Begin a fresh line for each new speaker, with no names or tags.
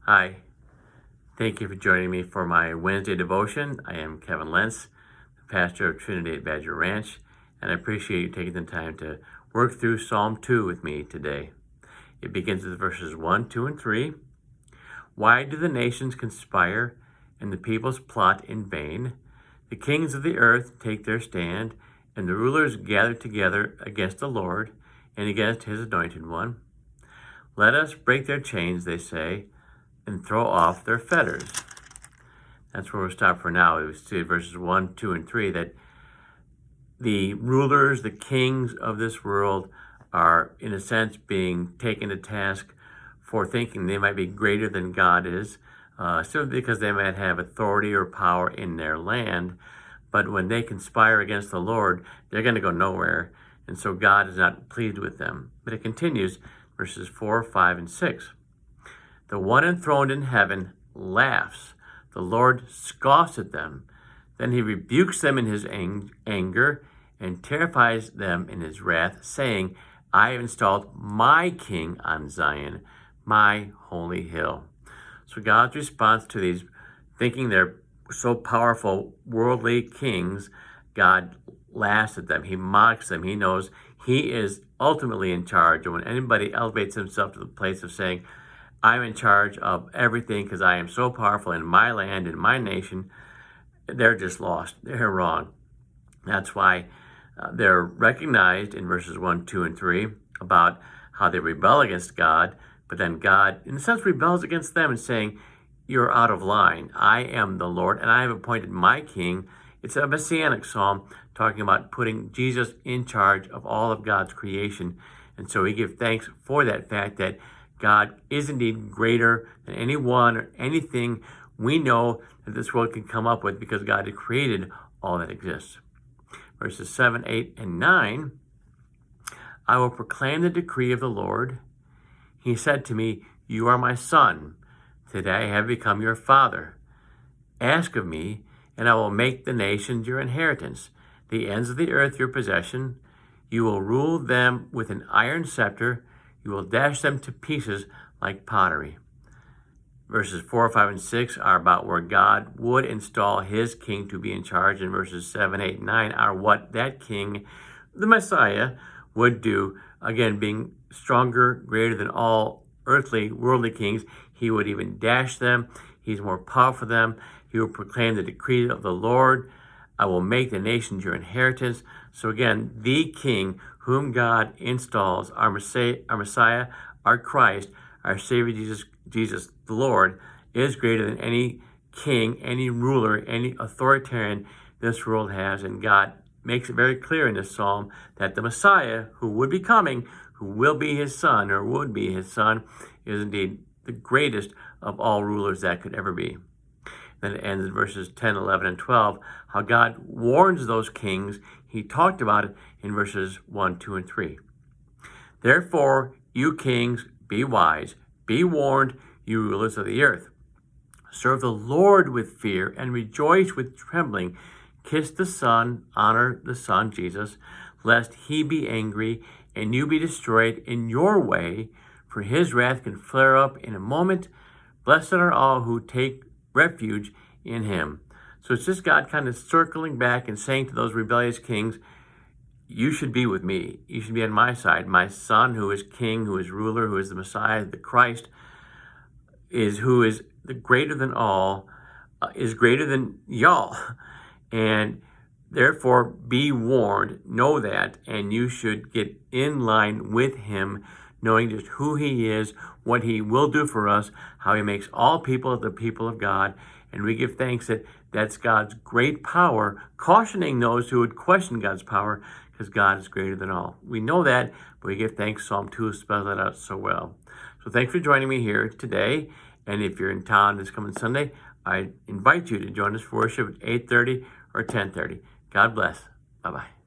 Hi, thank you for joining me for my Wednesday devotion. I am Kevin Lentz, the pastor of Trinity at Badger Ranch, and I appreciate you taking the time to work through Psalm 2 with me today. It begins with verses 1, 2, and 3. Why do the nations conspire and the peoples plot in vain? The kings of the earth take their stand, and the rulers gather together against the Lord and against his anointed one. Let us break their chains, they say, and throw off their fetters. That's where we'll stop for now. We see verses 1, 2, and 3 that the rulers, the kings of this world are, in a sense, being taken to task for thinking they might be greater than God is, simply because they might have authority or power in their land. But when they conspire against the Lord, they're going to go nowhere. And so God is not pleased with them. But it continues, verses 4, 5, and 6. The one enthroned in heaven laughs. The Lord scoffs at them. Then he rebukes them in his anger and terrifies them in his wrath, saying, I have installed my king on Zion, my holy hill. So God's response to these thinking they're so powerful worldly kings, God laughs at them. He mocks them. He knows he is ultimately in charge. And when anybody elevates himself to the place of saying, I'm in charge of everything because I am so powerful in my land, in my nation, they're just lost. They're wrong. That's why they're recognized in verses 1, 2, and 3 about how they rebel against God, but then God, in a sense, rebels against them and saying, you're out of line. I am the Lord, and I have appointed my king. It's a messianic psalm talking about putting Jesus in charge of all of God's creation. And so we give thanks for that fact that God is indeed greater than anyone or anything we know that this world can come up with because God had created all that exists. Verses 7, 8, and 9, I will proclaim the decree of the Lord. He said to me, you are my son. Today I have become your father. Ask of me, and I will make the nations your inheritance, the ends of the earth your possession. You will rule them with an iron scepter. You will dash them to pieces like pottery. Verses 4, 5, and 6 are about where God would install his king to be in charge. And verses 7, 8, and 9 are what that king, the Messiah, would do. Again, being stronger, greater than all earthly, worldly kings, he would even dash them. He's more powerful than them. He will proclaim the decree of the Lord. I will make the nations your inheritance. So again, the king whom God installs, our Messiah, our Christ, our Savior Jesus the Lord, is greater than any king, any ruler, any authoritarian this world has. And God makes it very clear in this psalm that the Messiah, who would be coming, who will be his son or would be his son, is indeed the greatest of all rulers that could ever be. Then it ends in verses 10, 11, and 12, how God warns those kings. He talked about it in verses 1, 2, and 3. Therefore, you kings, be wise, be warned, you rulers of the earth. Serve the Lord with fear and rejoice with trembling. Kiss the Son, honor the Son, Jesus, lest he be angry and you be destroyed in your way, for his wrath can flare up in a moment. Blessed are all who take refuge in him. So it's just God kind of circling back and saying to those rebellious kings, you should be with me. You should be on my side. My son, who is king, who is ruler, who is the Messiah, the Christ, who is the greater than all, is greater than y'all. And therefore, be warned, know that, and you should get in line with him, knowing just who he is, what he will do for us, how he makes all people the people of God. And we give thanks that that's God's great power, cautioning those who would question God's power, because God is greater than all. We know that, but we give thanks. Psalm 2 spells that out so well. So thanks for joining me here today. And if you're in town this coming Sunday, I invite you to join us for worship at 8:30 or 10:30. God bless. Bye-bye.